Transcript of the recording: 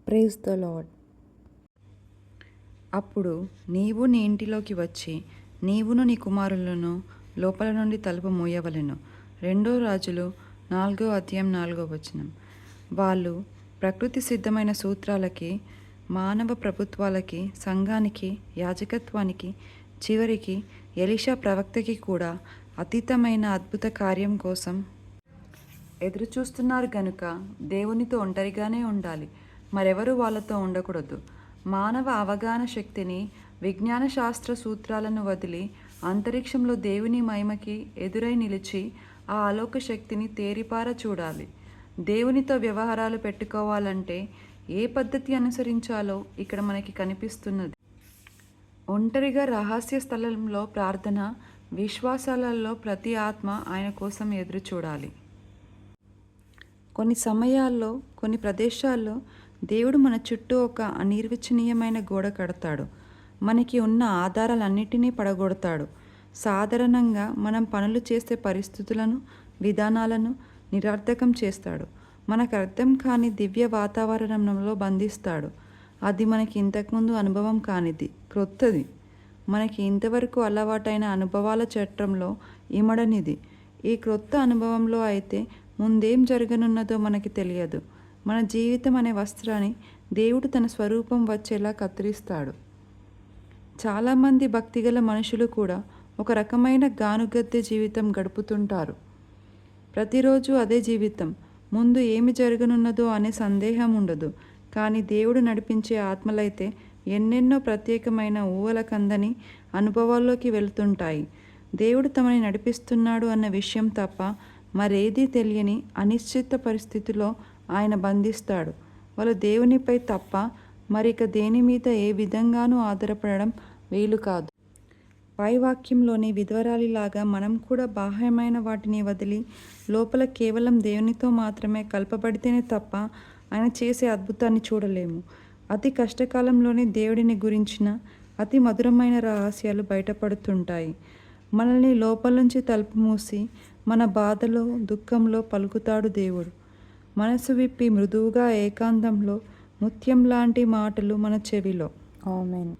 Praise the lord. అప్పుడు నీవు నీ ఇంటిలోకి వచ్చి నీవును నీ కుమారులను లోపల నుండి తలుపు మూయవలెను. 2 రాజులు 4:4 వాళ్ళు ప్రకృతి సిద్ధమైన సూత్రాలకి, మానవ ప్రభుత్వాలకి, సంఘానికి, యాజకత్వానికి, చివరికి ఎలీషా ప్రవక్తకి కూడా అతీతమైన అద్భుత కార్యం కోసం ఎదురుచూస్తున్నారు గనుక దేవునితో ఒంటరిగానే ఉండాలి. మరెవరూ వాళ్ళతో ఉండకూడదు. మానవ అవగాహన శక్తిని, విజ్ఞాన శాస్త్ర సూత్రాలను వదిలి అంతరిక్షంలో దేవుని మహిమకి ఎదురై నిలిచి ఆ అలోక శక్తిని తేరిపార చూడాలి. దేవునితో వ్యవహారాలు పెట్టుకోవాలంటే ఏ పద్ధతి అనుసరించాలో ఇక్కడ మనకి కనిపిస్తున్నది. ఒంటరిగా రహస్య స్థలంలో ప్రార్థన, విశ్వాసాలలో ప్రతి ఆత్మ ఆయన కోసం ఎదురు చూడాలి. కొన్ని సమయాల్లో, కొన్ని ప్రదేశాల్లో దేవుడు మన చుట్టూ ఒక అనిర్వచనీయమైన గోడ కడతాడు. మనకి ఉన్న ఆధారాలన్నిటినీ పడగొడతాడు. సాధారణంగా మనం పనులు చేసే పరిస్థితులను, విధానాలను నిరర్థకం చేస్తాడు. మనకు అర్థం కాని దివ్య వాతావరణంలో బంధిస్తాడు. అది మనకి ఇంతకుముందు అనుభవం కానిది, క్రొత్తది. మనకి ఇంతవరకు అలవాటైన అనుభవాల చట్రంలో ఇమడనిది. ఈ క్రొత్త అనుభవంలో అయితే ముందేం జరగనున్నదో మనకి తెలియదు. మన జీవితం అనే వస్త్రాన్ని దేవుడు తన స్వరూపం వచ్చేలా కత్తిరిస్తాడు. చాలామంది భక్తిగల మనుషులు కూడా ఒక రకమైన గానుగద్దె జీవితం గడుపుతుంటారు. ప్రతిరోజు అదే జీవితం. ముందు ఏమి జరగనున్నదో అనే సందేహం ఉండదు. కానీ దేవుడు నడిపించే ఆత్మలైతే ఎన్నెన్నో ప్రత్యేకమైన ఊహల కందని అనుభవాల్లోకి వెళుతుంటాయి. దేవుడు తమని నడిపిస్తున్నాడు అన్న విషయం తప్ప మరేదీ తెలియని అనిశ్చిత పరిస్థితిలో ఆయన బంధిస్తాడు. వాళ్ళు దేవునిపై తప్ప మరిక దేని మీద ఏ విధంగానూ ఆధారపడడం వీలు కాదు. పై వాక్యంలోని విధవరాలిలాగా మనం కూడా బాహ్యమైన వాటిని వదిలి లోపల కేవలం దేవునితో మాత్రమే కలపబడితేనే తప్ప ఆయన చేసే అద్భుతాన్ని చూడలేము. అతి కష్టకాలంలోనే దేవుడిని గురించిన అతి మధురమైన రహస్యాలు బయటపడుతుంటాయి. మనల్ని లోపల నుంచి తలుపు మూసి మన బాధలో, దుఃఖంలో పలుకుతాడు దేవుడు. మనసు విప్పి మృదువుగా ఏకాంతంలో ముత్యం లాంటి మాటలు మన చెవిలో. ఆమేన్.